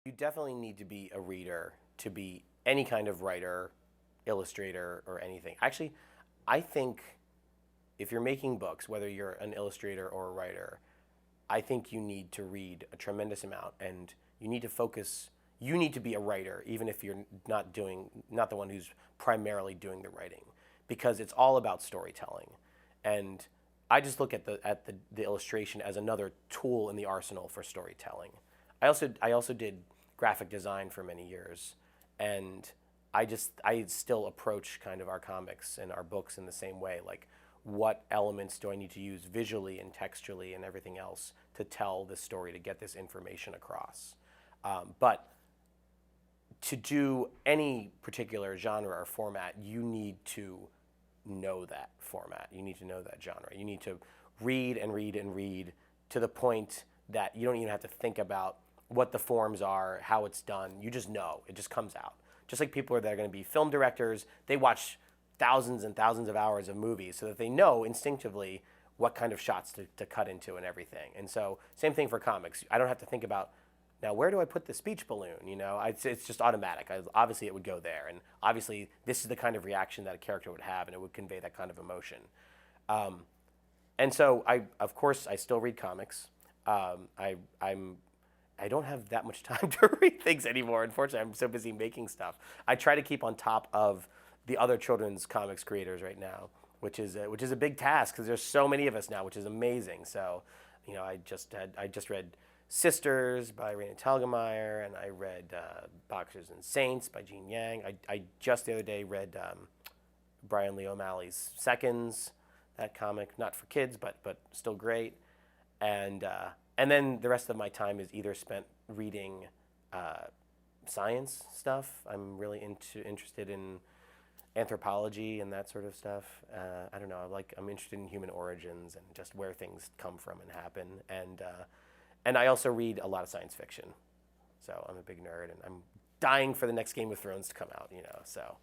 You definitely need to be a reader to be any kind of writer, illustrator, or anything. Actually, I think if you're making books, whether you're an illustrator or a writer, I think you need to read a tremendous amount, and you need to focus. You need to be a writer, even if you're not the one who's primarily doing the writing, because it's all about storytelling. And I just look at the illustration as another tool in the arsenal for storytelling. I also did graphic design for many years, and I still approach kind of our comics and our books in the same way. Like, what elements do I need to use visually and textually and everything else to tell this story, to get this information across? But to do any particular genre or format, you need to know that format. You need to know that genre. You need to read and read and read to the point that you don't even have to think about what the forms are, how it's done. You just know. It just comes out. Just like people that are going to be film directors, they watch thousands and thousands of hours of movies so that they know instinctively what kind of shots to cut into and everything. And so same thing for comics. I don't have to think about, now where do I put the speech balloon? It's just automatic. Obviously it would go there, and obviously this is the kind of reaction that a character would have, and it would convey that kind of emotion. And so of course I still read comics. I don't have that much time to read things anymore. Unfortunately, I'm so busy making stuff. I try to keep on top of the other children's comics creators right now, which is a big task because there's so many of us now, which is amazing. So, I just read Sisters by Raina Telgemeier, and I read Boxers and Saints by Gene Yang. I just the other day read Brian Lee O'Malley's Seconds, that comic, not for kids, but still great. And then the rest of my time is either spent reading science stuff. I'm really interested in anthropology and that sort of stuff. I don't know. I'm interested in human origins and just where things come from and happen. And I also read a lot of science fiction. So I'm a big nerd, and I'm dying for the next Game of Thrones to come out. So.